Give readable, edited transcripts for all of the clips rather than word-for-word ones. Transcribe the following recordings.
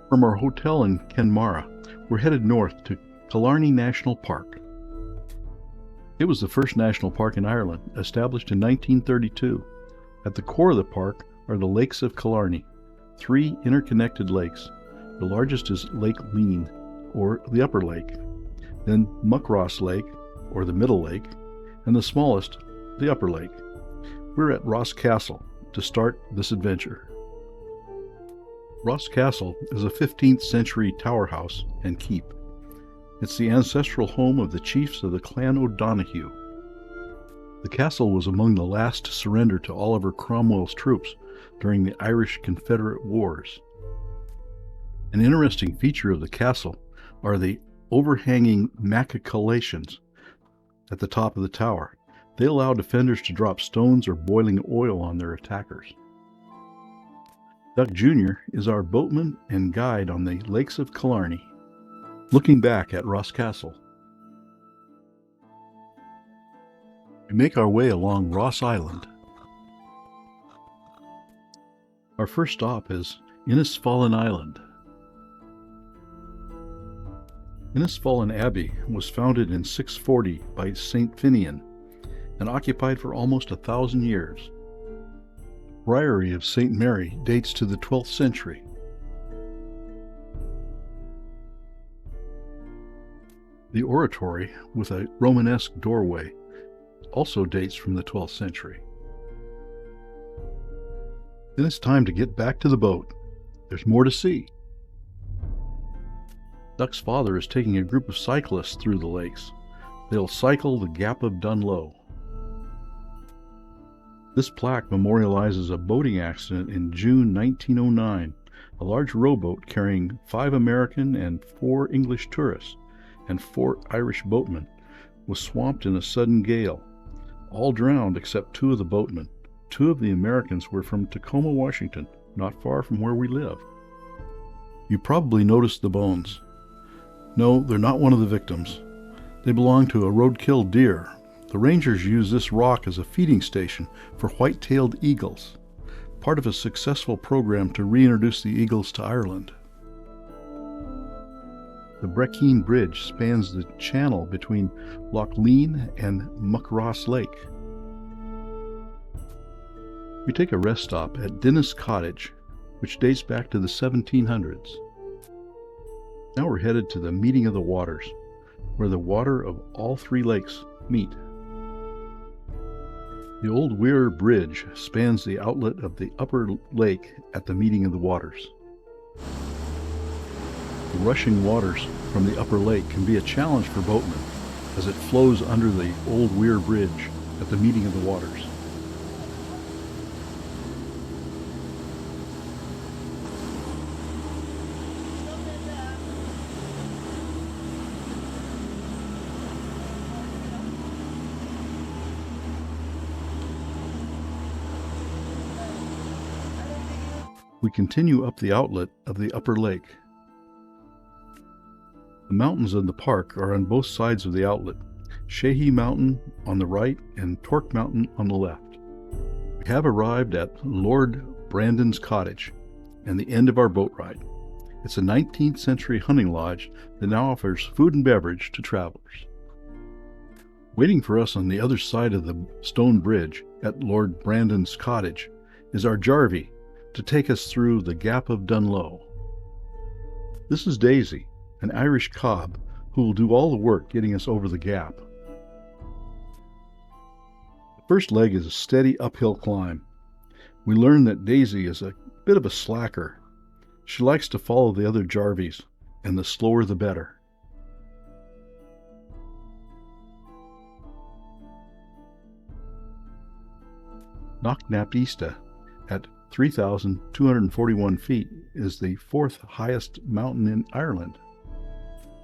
From our hotel in Kenmara, we're headed north to Killarney National Park. It was the first national park in Ireland, established in 1932. At the core of the park are the Lakes of Killarney, 3 interconnected lakes. The largest is Lough Leane, or the Upper Lake, then Muckross Lake, or the Middle Lake, and the smallest, the Upper Lake. We're at Ross Castle to start this adventure. Ross Castle is a 15th century tower house and keep. It's the ancestral home of the chiefs of the Clan O'Donoghue. The castle was among the last to surrender to Oliver Cromwell's troops during the Irish Confederate Wars. An interesting feature of the castle are the overhanging machicolations at the top of the tower. They allow defenders to drop stones or boiling oil on their attackers. Doug Jr. is our boatman and guide on the Lakes of Killarney, looking back at Ross Castle. We make our way along Ross Island. Our first stop is Innisfallen Island. Innisfallen Abbey was founded in 640 by St. Finian and occupied for almost 1,000 years. The Priory of St. Mary dates to the 12th century. The oratory, with a Romanesque doorway, also dates from the 12th century. Then it's time to get back to the boat. There's more to see. Duck's father is taking a group of cyclists through the lakes. They'll cycle the Gap of Dunloe. This plaque memorializes a boating accident in June 1909. A large rowboat carrying 5 American and 4 English tourists and 4 Irish boatmen was swamped in a sudden gale. All drowned except 2 of the boatmen. 2 of the Americans were from Tacoma, Washington, not far from where we live. You probably noticed the bones. No, they're not one of the victims. They belong to a road-killed deer. The rangers use this rock as a feeding station for white-tailed eagles, part of a successful program to reintroduce the eagles to Ireland. The Brechin Bridge spans the channel between Lough Leane and Muckross Lake. We take a rest stop at Dennis Cottage, which dates back to the 1700s. Now we're headed to the meeting of the waters, where the water of all 3 lakes meet. The old Weir Bridge spans the outlet of the upper lake at the meeting of the waters. The rushing waters from the upper lake can be a challenge for boatmen, as it flows under the old Weir Bridge at the meeting of the waters. We continue up the outlet of the upper lake. The mountains in the park are on both sides of the outlet, Sheehy Mountain on the right and Torque Mountain on the left. We have arrived at Lord Brandon's cottage and the end of our boat ride. It's a 19th century hunting lodge that now offers food and beverage to travelers. Waiting for us on the other side of the stone bridge at Lord Brandon's cottage is our Jarvie, to take us through the Gap of Dunloe. This is Daisy, an Irish Cob, who will do all the work getting us over the gap. The first leg is a steady uphill climb. We learn that Daisy is a bit of a slacker. She likes to follow the other Jarvies, and the slower the better. Knocknappista, at 3,241 feet, is the 4th highest mountain in Ireland.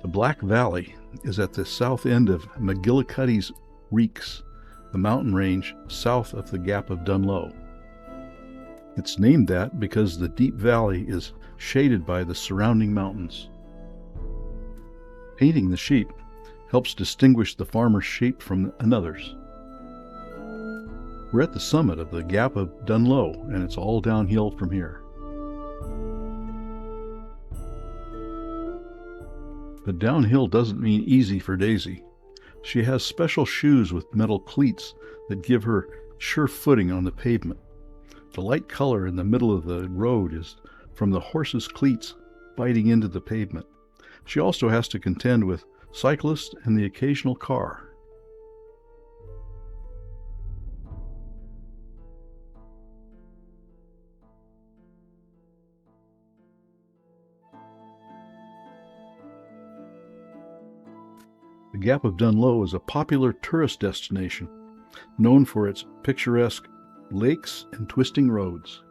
The Black Valley is at the south end of McGillicuddy's Reeks, the mountain range south of the Gap of Dunloe. It's named that because the deep valley is shaded by the surrounding mountains. Painting the sheep helps distinguish the farmer's sheep from another's. We're at the summit of the Gap of Dunloe, and it's all downhill from here. But downhill doesn't mean easy for Daisy. She has special shoes with metal cleats that give her sure footing on the pavement. The light color in the middle of the road is from the horse's cleats biting into the pavement. She also has to contend with cyclists and the occasional car. The Gap of Dunloe is a popular tourist destination, known for its picturesque lakes and twisting roads.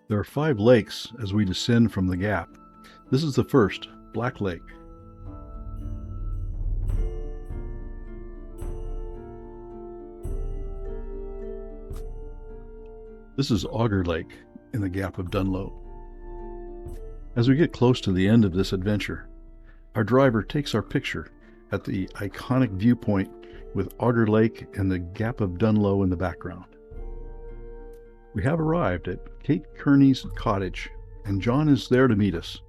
There are 5 lakes as we descend from the Gap. This is the first, Black Lake. This is Auger Lake in the Gap of Dunloe. As we get close to the end of this adventure, our driver takes our picture at the iconic viewpoint with Auger Lake and the Gap of Dunloe in the background. We have arrived at Kate Kearney's cottage, and John is there to meet us,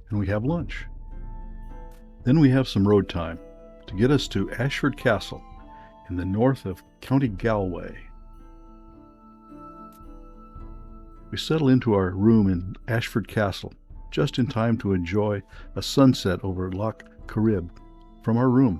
and we have lunch. Then we have some road time to get us to Ashford Castle in the north of County Galway. We settle into our room in Ashford Castle just in time to enjoy a sunset over Lough Leane from our room.